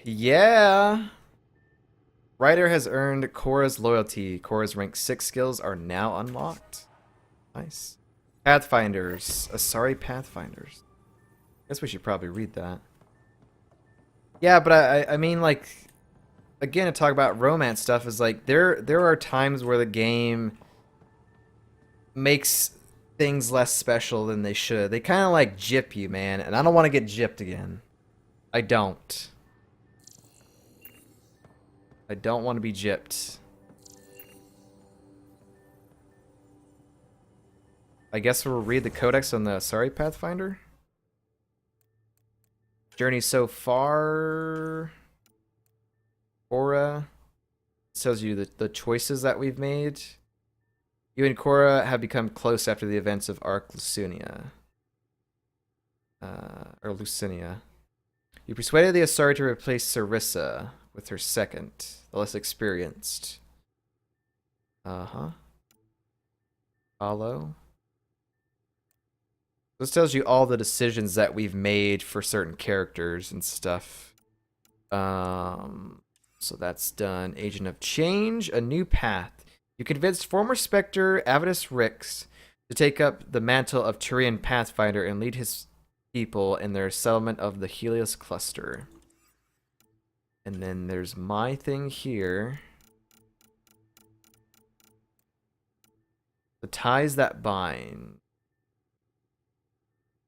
Yeah. Ryder has earned Korra's loyalty. Korra's rank 6 skills are now unlocked. Nice. Pathfinders. Asari Pathfinders. Guess we should probably read that. Yeah, but I mean, like, again, to talk about romance stuff is like there are times where the game makes things less special than they should. They kind of like gyp you, man, and I don't want to get gypped again. I don't. I don't want to be gypped. I guess we'll read the codex on the Asari Pathfinder. Journey so far. Korra tells you the choices that we've made. You and Korra have become close after the events of Arc Lucinia. Or Lucinia. You persuaded the Asari to replace Sarissa with her second, the less experienced. Uh-huh. Follow. This tells you all the decisions that we've made for certain characters and stuff. So that's done. Agent of Change, a new path. You convinced former Spectre Avidus Rix to take up the mantle of Turian Pathfinder and lead his people in their settlement of the Helios Cluster. And then there's my thing here. The ties that bind.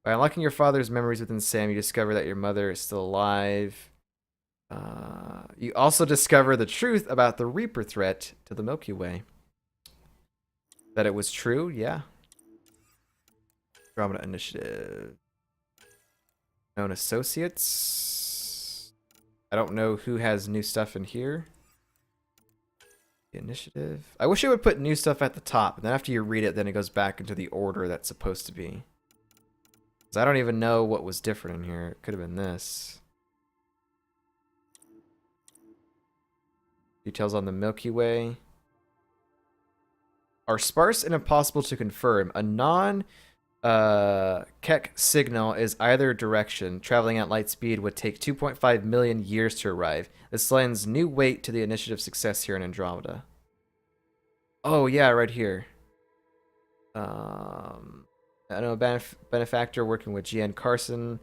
By unlocking your father's memories within Sam, you discover that your mother is still alive. You also discover the truth about the Reaper threat to the Milky Way. That it was true, yeah. Andromeda Initiative. Known associates. I don't know who has new stuff in here. The initiative. I wish it would put new stuff at the top, and then after you read it, then it goes back into the order that's supposed to be. Because I don't even know what was different in here. It could have been this. Details on the Milky Way are sparse and impossible to confirm. A non-Keck signal is either direction. Traveling at light speed would take 2.5 million years to arrive. This lends new weight to the initiative success here in Andromeda. Oh, yeah, right here. I know a benefactor working with G.N. Carson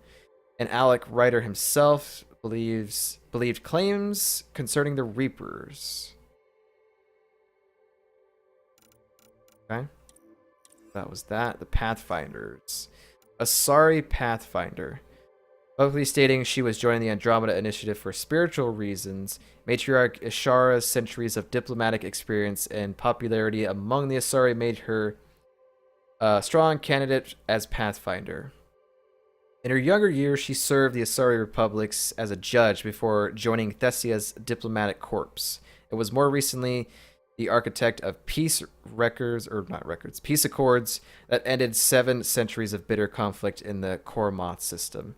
and Alec Ryder himself believed claims concerning the Reapers. Okay. That was that. The Pathfinders. Asari Pathfinder. Publicly stating she was joining the Andromeda Initiative for spiritual reasons, Matriarch Ishara's centuries of diplomatic experience and popularity among the Asari made her a strong candidate as Pathfinder. In her younger years, she served the Asari Republics as a judge before joining Thessia's diplomatic corps. It was more recently the architect of peace accords that ended 7 centuries of bitter conflict in the Kormoth system.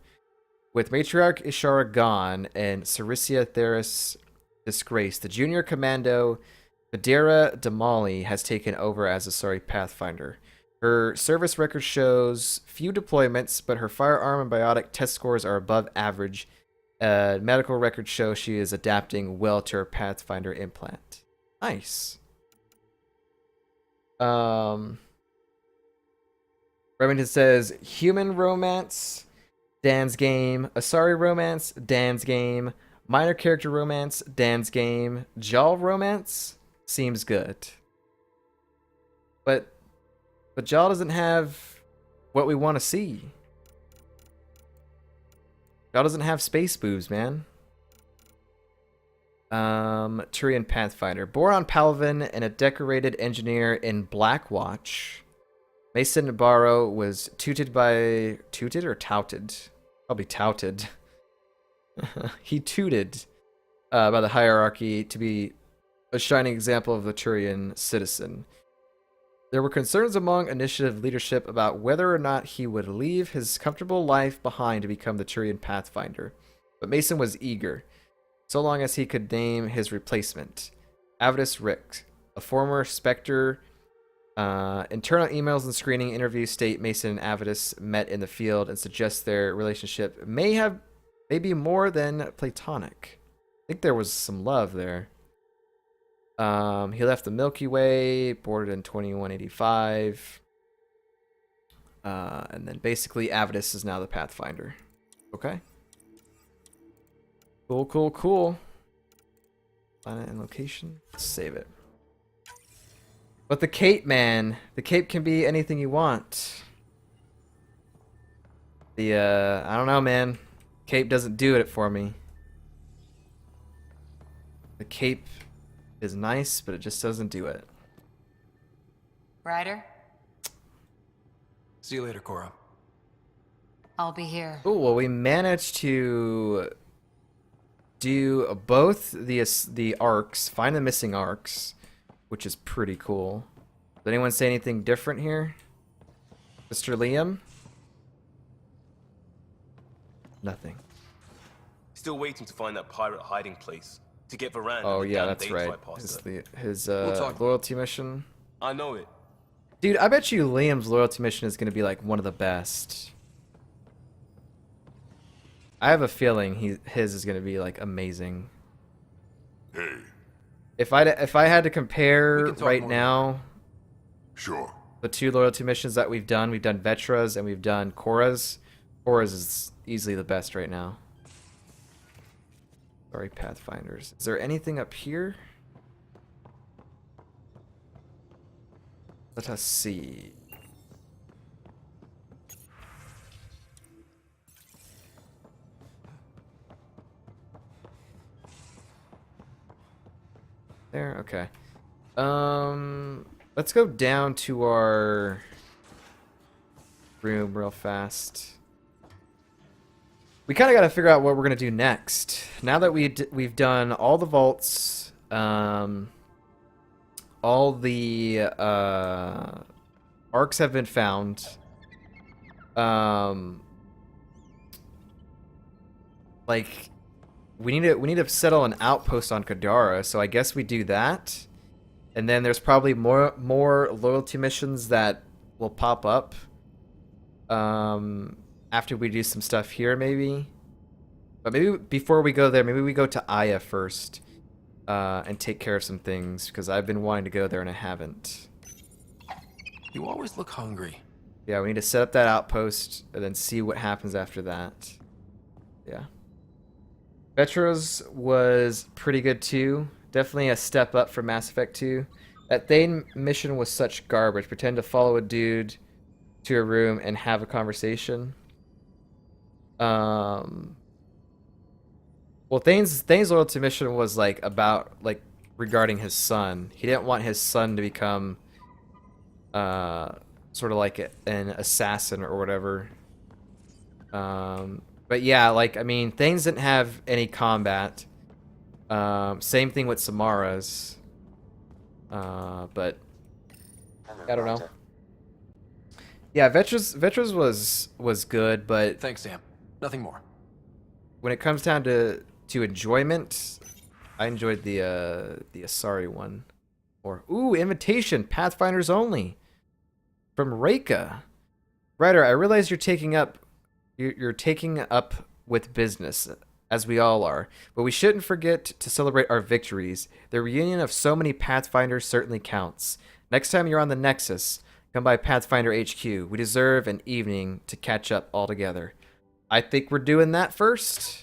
With Matriarch Ishara gone and Sarisia Theris disgraced, the junior commando Federa Damali has taken over as Asari Pathfinder. Her service record shows few deployments, but her firearm and biotic test scores are above average. Medical records show she is adapting well to her Pathfinder implant. Nice. Remington says, human romance, Dan's game. Asari romance, Dan's game. Minor character romance, Dan's game. Jal romance, seems good. But Jal doesn't have what we want to see. Jal doesn't have space boobs, man. Turian Pathfinder. Born on Palvin and a decorated engineer in Blackwatch, Mason Nabarro was touted by he tooted by the hierarchy to be a shining example of the Turian citizen. There were concerns among initiative leadership about whether or not he would leave his comfortable life behind to become the Turian Pathfinder, but Mason was eager, so long as he could name his replacement, Avidus Rick, a former Spectre. Internal emails and screening interviews state Mason and Avidus met in the field and suggest their relationship may be more than platonic. think there was some love there. He left the Milky Way, boarded in 2185. And then basically Avidus is now the Pathfinder. Okay. Cool, cool, cool. Planet and location. Let's save it. But the cape, man. The cape can be anything you want. I don't know, man. Cape doesn't do it for me. The cape is nice, but it just doesn't do it. Ryder? See you later, Cora. I'll be here. Oh, well, we managed to do both the arcs, find the missing arcs, which is pretty cool. Did anyone say anything different here? Mr. Liam? Nothing. Still waiting to find that pirate hiding place. To get Varan. Oh, and the yeah, damn that's data right. I passed His her. loyalty mission. I know it. Dude, I bet you Liam's loyalty mission is going to be like one of the best. I have a feeling his is going to be like amazing. Hey, If I had to compare We can talk right more now sure. the two loyalty missions that we've done Vetra's and we've done Korra's. Korra's is easily the best right now. Sorry, Pathfinders. Is there anything up here? Let us see. There, okay. Let's go down to our room real fast. We kind of got to figure out what we're gonna do next. Now that we've done all the vaults, all the arcs have been found. Like we need to settle an outpost on Kadara, so I guess we do that. And then there's probably more loyalty missions that will pop up after we do some stuff here, maybe. But maybe before we go there, maybe we go to Aya first and take care of some things, because I've been wanting to go there and I haven't. You always look hungry. Yeah, we need to set up that outpost and then see what happens after that. Yeah. Vetra's was pretty good too. Definitely a step up from Mass Effect 2. That Thane mission was such garbage. Pretend to follow a dude to a room and have a conversation. Well, Thane's loyalty mission was like about like regarding his son. He didn't want his son to become sort of like an assassin or whatever. But yeah, like I mean, Thane's didn't have any combat. Same thing with Samara's. But I don't know. Yeah, Vetra's was good, but Thanks, Sam. Nothing more. when it comes down to enjoyment, I enjoyed the Asari one. Or ooh, invitation, Pathfinders only, from Reika. Ryder, I realize you're taking up with business, as we all are, but we shouldn't forget to celebrate our victories. The reunion of so many Pathfinders certainly counts. Next time you're on the Nexus, come by Pathfinder HQ. We deserve an evening to catch up all together. I think we're doing that first.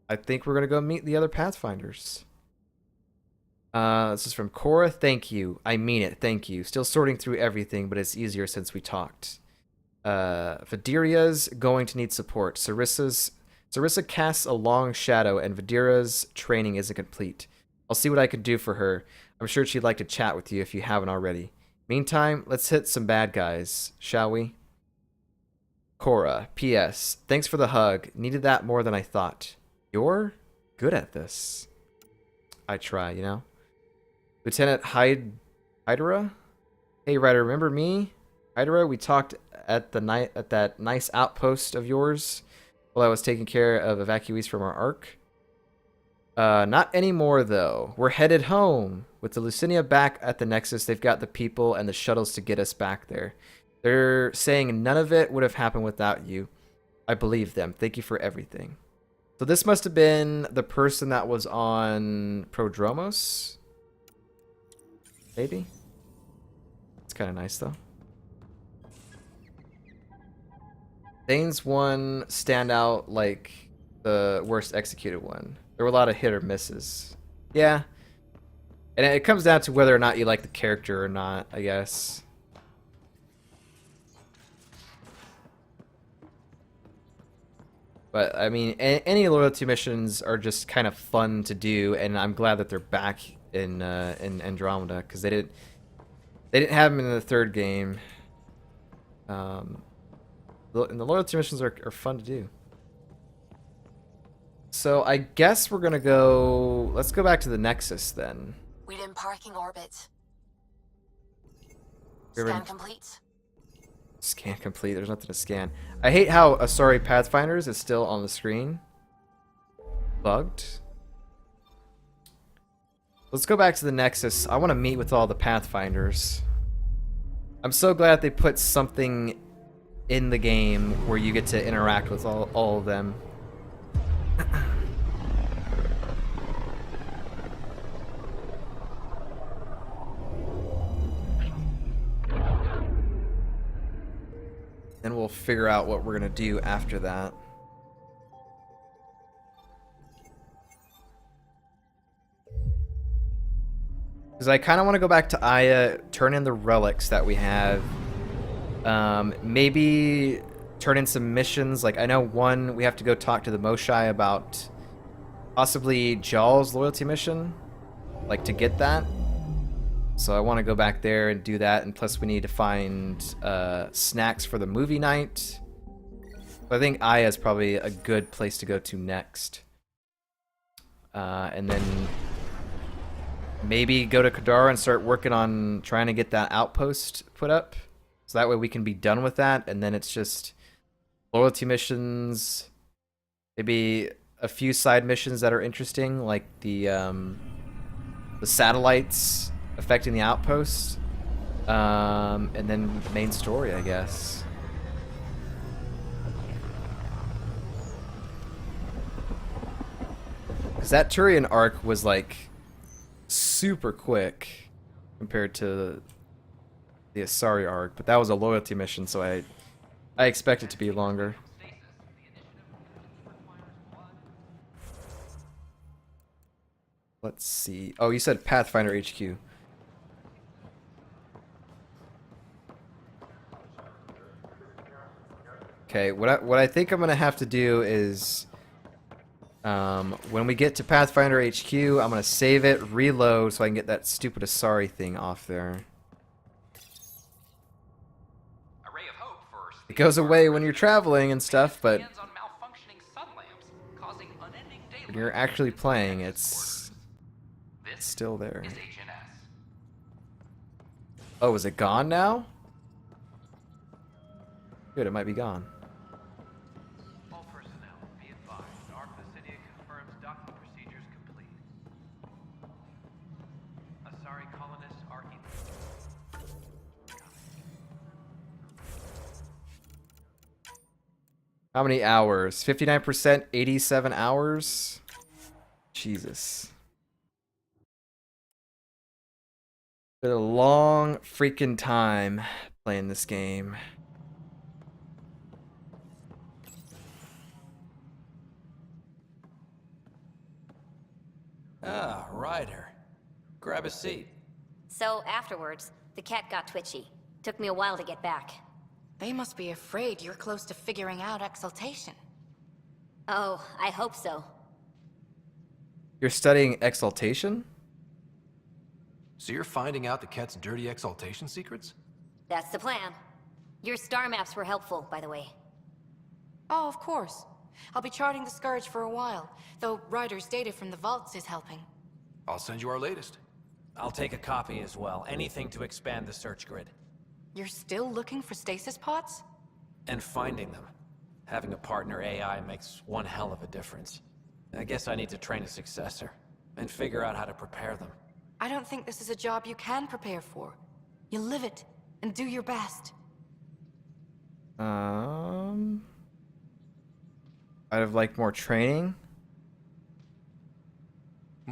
I think we're going to go meet the other Pathfinders. This is from Cora. Thank you. I mean it. Thank you. Still sorting through everything, but it's easier since we talked. Vidiria's going to need support. Sarissa casts a long shadow, and Vidira's training isn't complete. I'll see what I can do for her. I'm sure she'd like to chat with you if you haven't already. Meantime, let's hit some bad guys, shall we? Cora, P.S. Thanks for the hug. Needed that more than I thought. You're good at this. I try, you know? Lieutenant Hydra? Hey, Ryder, remember me? Hydra, we talked at that nice outpost of yours while I was taking care of evacuees from our ark. Not anymore, though. We're headed home. With the Lucinia back at the Nexus, they've got the people and the shuttles to get us back there. They're saying none of it would have happened without you. I believe them. Thank you for everything. So this must have been the person that was on Prodromos. Maybe? It's kind of nice, though. Thane's one stand out like the worst executed one. There were a lot of hit or misses. Yeah. And it comes down to whether or not you like the character or not, I guess. But, I mean, any loyalty missions are just kind of fun to do, and I'm glad that they're back in Andromeda, because they didn't have them in the third game. And the loyalty missions are fun to do. So I guess we're gonna go. Let's go back to the Nexus then. We'd in parking orbit. We're in- Scan complete. Scan complete. There's nothing to scan. I hate how Asari Pathfinders is still on the screen. Bugged. Let's go back to the Nexus. I want to meet with all the Pathfinders. I'm so glad they put something in the game where you get to interact with all of them. Then we'll figure out what we're gonna do after that. Because I kind of want to go back to Aya, turn in the relics that we have. Maybe turn in some missions. Like, I know one, we have to go talk to the Moshai about possibly Jaw's loyalty mission. Like, to get that. So I want to go back there and do that. And plus we need to find snacks for the movie night. But I think Aya is probably a good place to go to next. And then maybe go to Kadara and start working on trying to get that outpost put up. So that way we can be done with that. And then it's just loyalty missions. Maybe a few side missions that are interesting, like the satellites affecting the outpost. And then main story, I guess. Because that Turian arc was like super quick compared to the Asari arc, but that was a loyalty mission, so I expect it to be longer. Let's see. Oh, you said Pathfinder HQ. Okay, what I think I'm gonna have to do is when we get to Pathfinder HQ, I'm gonna save it, reload, so I can get that stupid Asari thing off there. It goes away when you're traveling and stuff, but when you're actually playing, it's still there. Oh, is it gone now? Good, it might be gone. All personnel, be advised. Arc Presidia confirms docking procedures complete. Asari colonists are in. How many hours? 59%, 87 hours? Jesus. Been a long freaking time playing this game. Ah, Ryder. Grab a seat. So afterwards, the cat got twitchy. Took me a while to get back. They must be afraid you're close to figuring out exaltation. Oh, I hope so. You're studying exaltation? So you're finding out the cat's dirty exaltation secrets? That's the plan. Your star maps were helpful, by the way. Oh, of course. I'll be charting the Scourge for a while, though Ryder's data from the vaults is helping. I'll send you our latest. I'll take a copy as well. Anything to expand the search grid. You're still looking for stasis pods? And finding them. Having a partner AI makes one hell of a difference. I guess I need to train a successor, and figure out how to prepare them. I don't think this is a job you can prepare for. You live it, and do your best. I'd have liked more training.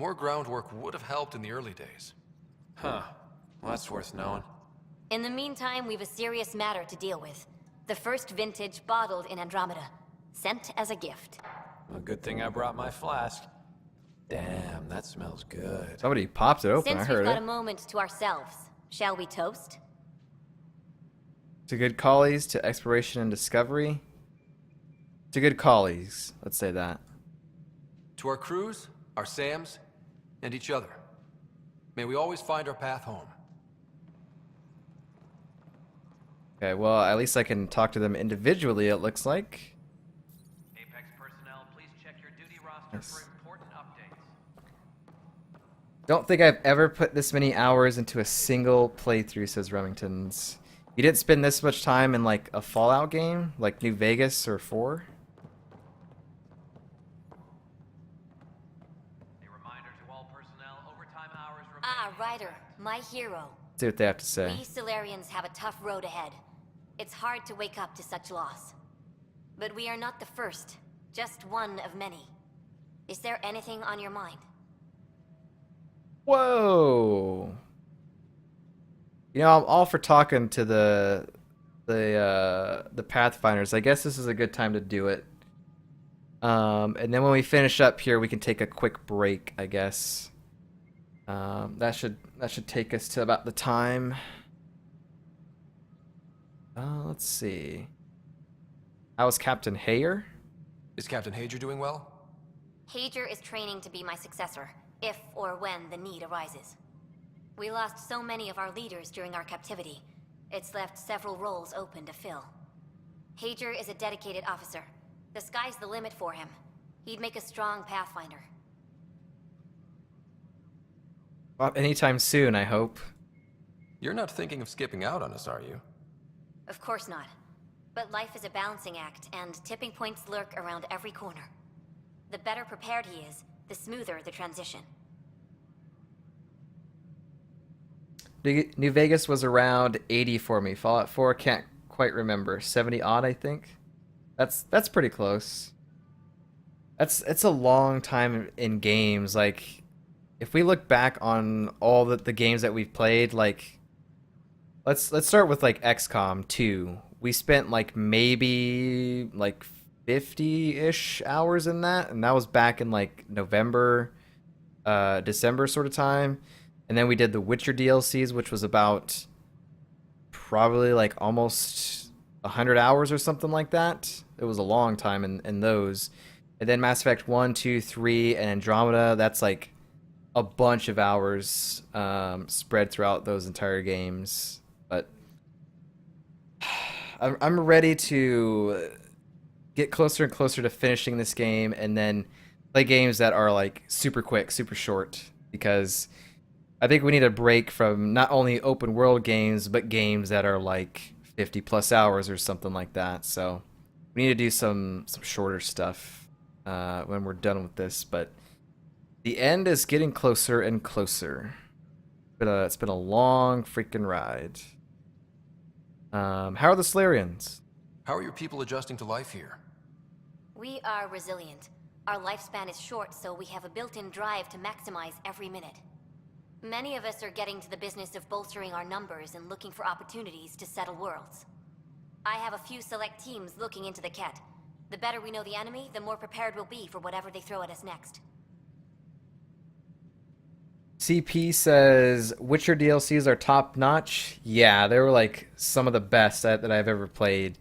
More groundwork would have helped in the early days. Huh. Well, that's worth knowing. In the meantime, we've a serious matter to deal with. The first vintage bottled in Andromeda. Sent as a gift. A good thing I brought my flask. Damn, that smells good. Somebody popped it open. Since I heard we've got it. a moment to ourselves, shall we toast? To good collies, to exploration and discovery. To good collies. Let's say that. To our crews, our Sams, and each other. May we always find our path home. Okay, well, at least I can talk to them individually, it looks like. Apex personnel, please check your duty roster Nice. for important updates. Don't think I've ever put this many hours into a single playthrough, says Remington's. You didn't spend this much time in, like, a Fallout game? Like New Vegas or 4? A reminder to all personnel, overtime hours remain. Ah, Ryder, my hero. See what they have to say. We Solarians have a tough road ahead. It's hard to wake up to such loss. But we are not the first, just one of many. Is there anything on your mind? Whoa! You know, I'm all for talking to the Pathfinders. I guess this is a good time to do it. And then when we finish up here, we can take a quick break, I guess. That should take us to about the time. Let's see. How's Captain Hayer? Is Captain Hager doing well? Hager is training to be my successor, if or when the need arises. We lost so many of our leaders during our captivity. It's left several roles open to fill. Hager is a dedicated officer. The sky's the limit for him. He'd make a strong Pathfinder. Well, anytime soon, I hope. You're not thinking of skipping out on us, are you? Of course not. But life is a balancing act, and tipping points lurk around every corner. The better prepared he is, the smoother the transition. New Vegas was around 80 for me. Fallout 4 can't quite remember. 70 odd, I think. That's pretty close. It's a long time in games. Like, if we look back on all the games that we've played, like, let's start with like XCOM 2. We spent like maybe like 50-ish hours in that, and that was back in like November, December sort of time. And then we did the Witcher DLCs, which was about probably like almost 100 hours or something like that. It was a long time in those. And then Mass Effect 1, 2, 3, and Andromeda, that's like a bunch of hours spread throughout those entire games. But I'm ready to get closer and closer to finishing this game and then play games that are like super quick, super short, because I think we need a break from not only open world games, but games that are like 50 plus hours or something like that. So we need to do some shorter stuff when we're done with this. But the end is getting closer and closer. It's been a long freaking ride. How are the Solarians? How are your people adjusting to life here? We are resilient. Our lifespan is short, so we have a built-in drive to maximize every minute. Many of us are getting to the business of bolstering our numbers and looking for opportunities to settle worlds. I have a few select teams looking into the Ket. The better we know the enemy, the more prepared we'll be for whatever they throw at us next. CP says Witcher DLCs are top notch. Yeah, they were like some of the best that I've ever played.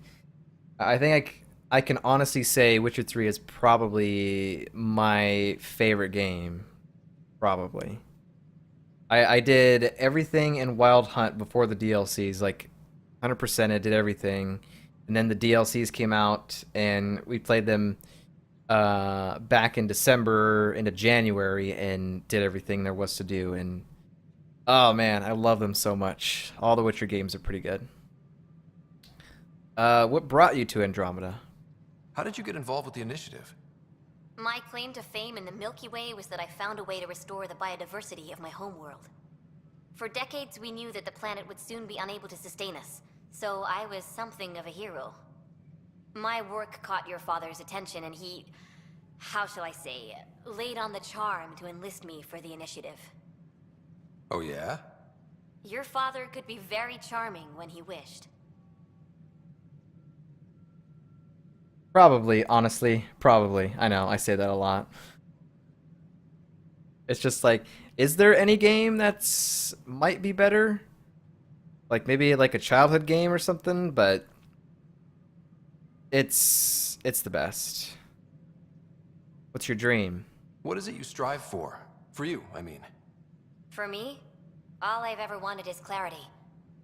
I think I can honestly say Witcher 3 is probably my favorite game. Probably. I did everything in Wild Hunt before the DLCs, like 100%. I did everything, and then the DLCs came out, and we played them back in December into January, and did everything there was to do. And oh man, I love them so much. All the Witcher games are pretty good. What brought you to Andromeda? How did you get involved with the initiative? My claim to fame in the Milky Way was that I found a way to restore the biodiversity of my homeworld. For decades, we knew that the planet would soon be unable to sustain us, so I was something of a hero. My work caught your father's attention, and he how shall I say, laid on the charm to enlist me for the initiative. Oh yeah? Your father could be very charming when he wished. Probably, honestly, probably. I know, I say that a lot. It's just like, is there any game that's might be better? Like maybe like a childhood game or something, but it's the best. What's your dream? What is it you strive for? For you, I mean. For me, all I've ever wanted is clarity.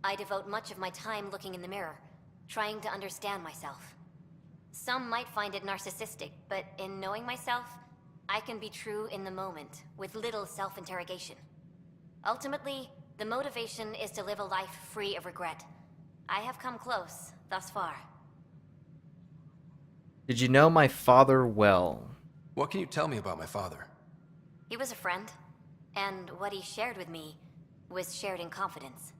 I devote much of my time looking in the mirror, trying to understand myself. Some might find it narcissistic, but in knowing myself, I can be true in the moment, with little self-interrogation. Ultimately, the motivation is to live a life free of regret. I have come close, thus far. Did you know my father well? What can you tell me about my father? He was a friend, and what he shared with me was shared in confidence.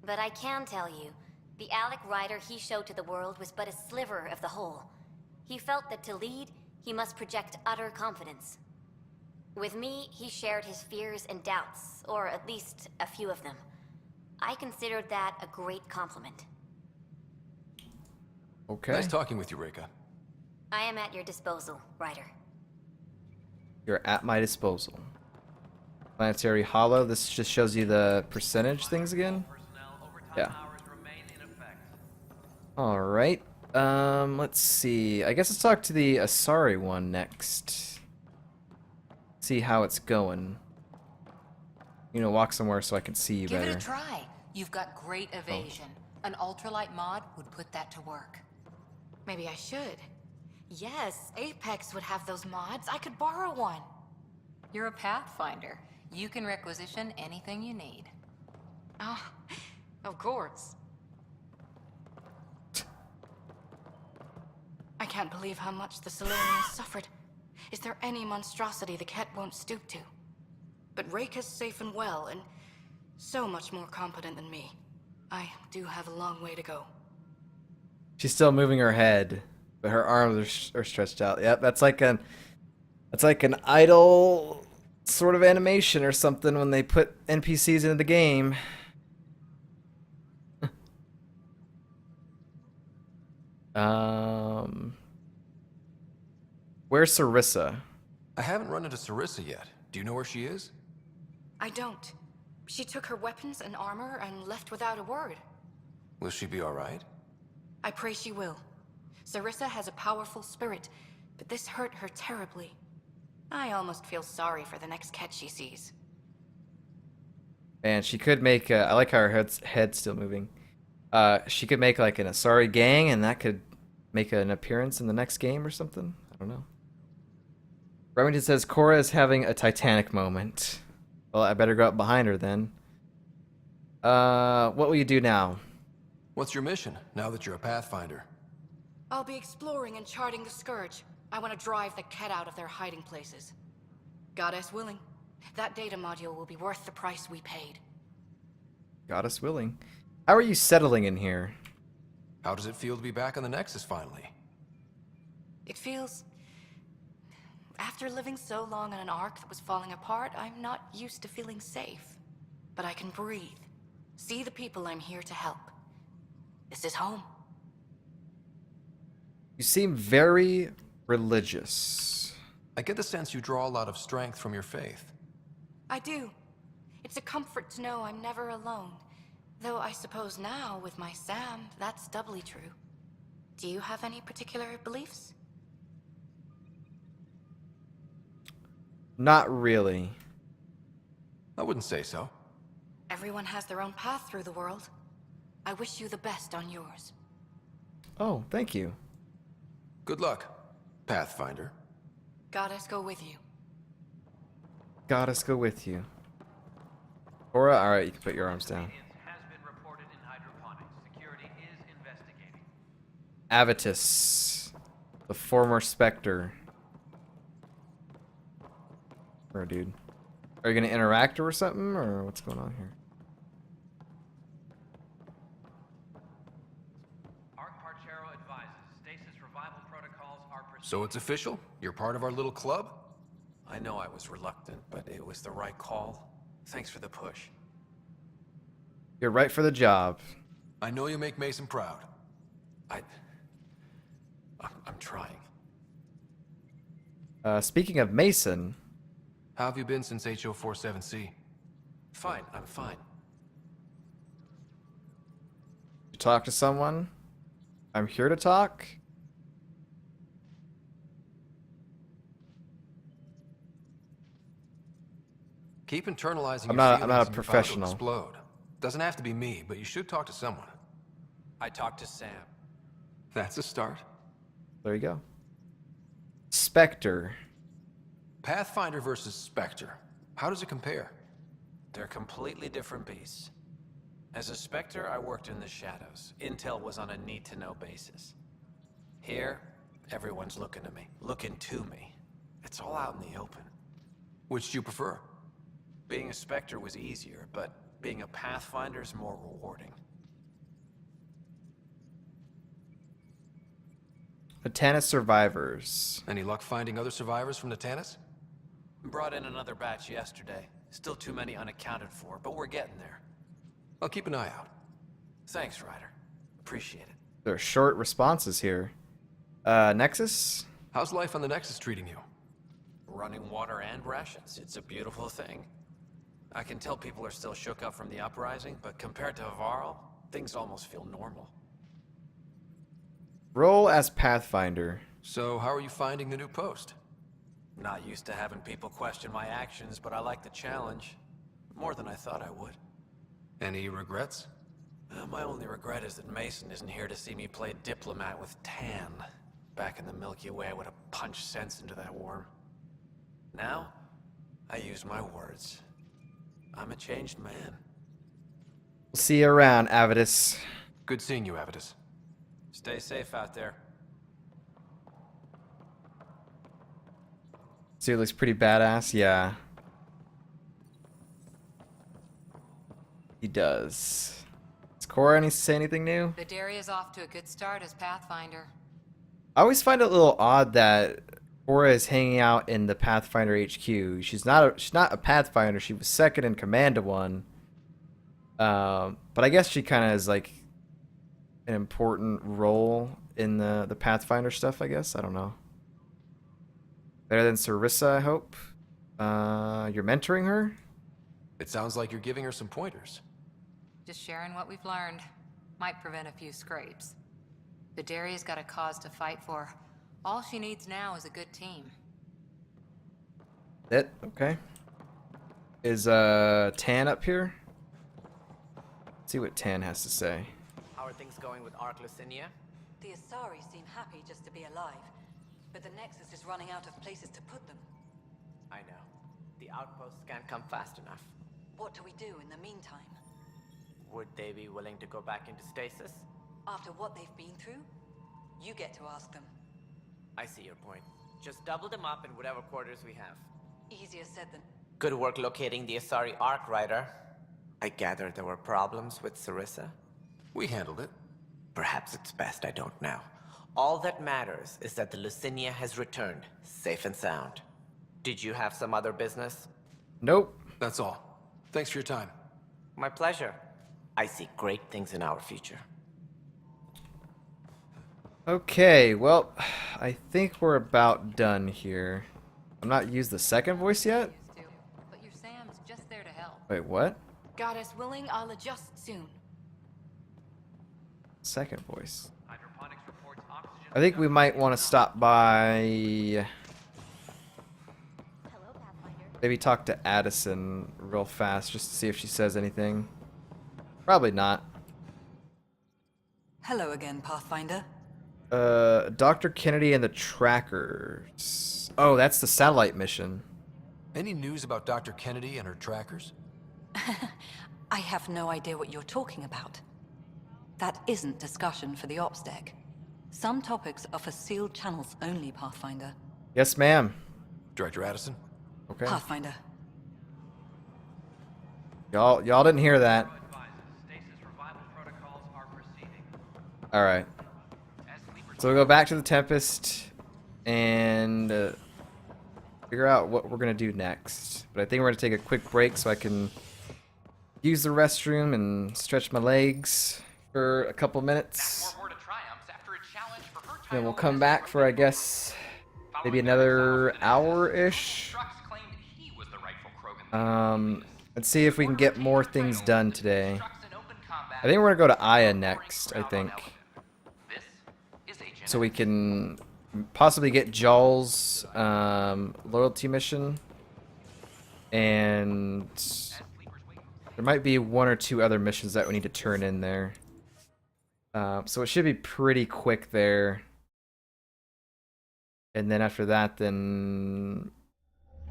But I can tell you, the Alec Ryder he showed to the world was but a sliver of the whole. He felt that to lead, he must project utter confidence. With me, he shared his fears and doubts, or at least a few of them. I considered that a great compliment. Okay. Nice talking with you, Reika. I am at your disposal, Ryder. You're at my disposal. Planetary Hollow. This just shows you the percentage things again. Yeah. All right. Let's see. I guess let's talk to the Asari one next. See how it's going. You know, walk somewhere so I can see you Give better. it a try. You've got great evasion. An ultralight mod would put that to work. Maybe I should. Yes, Apex would have those mods. I could borrow one. You're a Pathfinder. You can requisition anything you need. Oh, of course. I can't believe how much the Solarians suffered. Is there any monstrosity the Ket won't stoop to? But Reika's safe and well, and so much more competent than me. I do have a long way to go. She's still moving her head, but her arms are stretched out. Yep, that's like an idle sort of animation or something when they put NPCs into the game. Where's Sarissa? I haven't run into Sarissa yet. Do you know where she is? I don't. She took her weapons and armor and left without a word. Will she be alright? I pray she will. Sarissa has a powerful spirit, but this hurt her terribly. I almost feel sorry for the next Ket she sees. And she could make. I like how her head's still moving. She could make like an Asari gang, and that could make an appearance in the next game or something. I don't know. Remington says Cora is having a Titanic moment. Well, I better go up behind her then. What will you do now? What's your mission, now that you're a Pathfinder? I'll be exploring and charting the Scourge. I want to drive the Ket out of their hiding places. Goddess willing, that data module will be worth the price we paid. Goddess willing. How are you settling in here? How does it feel to be back on the Nexus finally? It feels... After living so long on an ark that was falling apart, I'm not used to feeling safe. But I can breathe. See the people I'm here to help. This is home. You seem very religious. I get the sense you draw a lot of strength from your faith. I do. It's a comfort to know I'm never alone. Though I suppose now, with my Sam, that's doubly true. Do you have any particular beliefs? Not really. I wouldn't say so. Everyone has their own path through the world. I wish you the best on yours. Oh, thank you. Good luck, Pathfinder. Goddess go with you. Goddess go with you. Cora, alright, you can put your arms down. Has been reported in hydroponics. Security is investigating. Avitus, the former Spectre. Or dude. Are you gonna interact or something, or what's going on here? Arc Parchero advises stasis revival protocols are So it's official? You're part of our little club? I know I was reluctant, but it was the right call. Thanks for the push. You're right for the job. I know you make Mason proud. I'm trying. Speaking of Mason, How have you been since HO47C? Fine, I'm fine. you talk to someone? I'm here to talk. Keep internalizing I'm your not a feelings and you're bound to professional. explode. Doesn't have to be me, but you should talk to someone. I talked to Sam. That's a start. There you go. Spectre. Pathfinder versus Spectre. How does it compare? They're completely different beasts. As a Spectre, I worked in the shadows. Intel was on a need-to-know basis. Here, everyone's looking at me, looking to me. It's all out in the open. Which do you prefer? Being a Spectre was easier, but being a Pathfinder is more rewarding. Atanis survivors. Any luck finding other survivors from Natanus? Brought in another batch yesterday. Still too many unaccounted for, but we're getting there. I'll keep an eye out. Thanks, Ryder. Appreciate it. There are short responses here. Nexus? How's life on the Nexus treating you? Running water and rations. It's a beautiful thing. I can tell people are still shook up from the uprising, but compared to Varl, things almost feel normal. Roll as Pathfinder. So, how are you finding the new post? Not used to having people question my actions, but I like the challenge. More than I thought I would. Any regrets? My only regret is that Mason isn't here to see me play diplomat with Tan. Back in the Milky Way, I would have punched sense into that worm. Now, I use my words. I'm a changed man. We'll see you around, Avidus. Good seeing you, Avidus. Stay safe out there. See, it looks pretty badass. Yeah. He does. Does Cora need to say anything new? The dairy is off to a good start as Pathfinder. I always find it a little odd that Cora is hanging out in the Pathfinder HQ. She's not a Pathfinder. She was second in command to one. But I guess she kind of has like an important role in the Pathfinder stuff, I guess. I don't know. Better than Sarissa, I hope. You're mentoring her? It sounds like you're giving her some pointers. Just sharing what we've learned. Might prevent a few scrapes. The dairy's got a cause to fight for. All she needs now is a good team. Okay. Is Tan up here? Let's see what Tan has to say. How are things going with Ark Lucinia? The Asari seem happy just to be alive, but the Nexus is running out of places to put them. I know. The outposts can't come fast enough. What do we do in the meantime? Would they be willing to go back into stasis? After what they've been through? You get to ask them. I see your point. Just double them up in whatever quarters we have. Easier said than... Good work locating the Asari Ark, Ryder. I gather there were problems with Sarissa? We handled it. Perhaps it's best I don't know. All that matters is that the Lucinia has returned, safe and sound. Did you have some other business? Nope. That's all. Thanks for your time. My pleasure. I see great things in our future. Okay, well, I think we're about done here. I'm not used the second voice yet? Used to, but your Sam's just there to help. Wait, what? Goddess willing, I'll adjust soon. Second voice. I think we might want to stop by... Hello, Pathfinder. Maybe talk to Addison real fast just to see if she says anything. Probably not. Hello again, Pathfinder. Dr. Kennedy and the Trackers. Oh, that's the satellite mission. Any news about Dr. Kennedy and her trackers? I have no idea what you're talking about. That isn't discussion for the ops deck. Some topics are for sealed channels only, Pathfinder. Yes, ma'am. Director Addison? Okay. Pathfinder. Y'all didn't hear that. All right. So we'll go back to the Tempest. and figure out what we're gonna do next. But I think we're gonna take a quick break so I can use the restroom and stretch my legs for a couple minutes. Then we'll come back for, I guess, maybe another hour-ish. Let's see if we can get more things done today. I think we're gonna go to Aya next, I think. So we can possibly get Jaw's loyalty mission. And there might be one or two other missions that we need to turn in there. So it should be pretty quick there. And then after that, then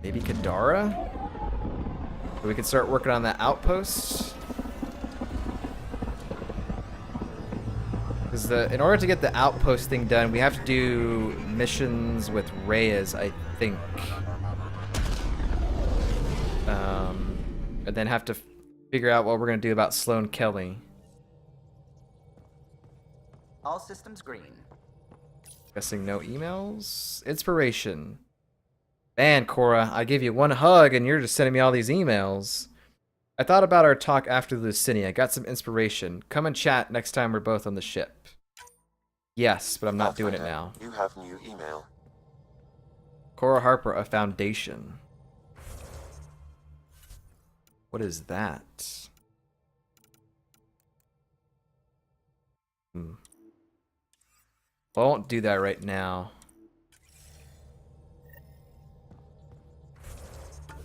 maybe Kadara? So we can start working on that outpost. Because in order to get the outpost thing done, we have to do missions with Reyes, I think. And then have to figure out what we're going to do about Sloane Kelly. All systems green. Guessing no emails? Inspiration. Man, Cora, I gave you one hug and you're just sending me all these emails. I thought about our talk after Lucinia. Got some inspiration. Come and chat next time we're both on the ship. Yes, but I'm not doing it now. You have new email. Cora Harper, a foundation. What is that? Well, I won't do that right now.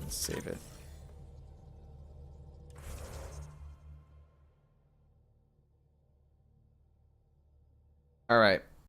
Let's save it. All right.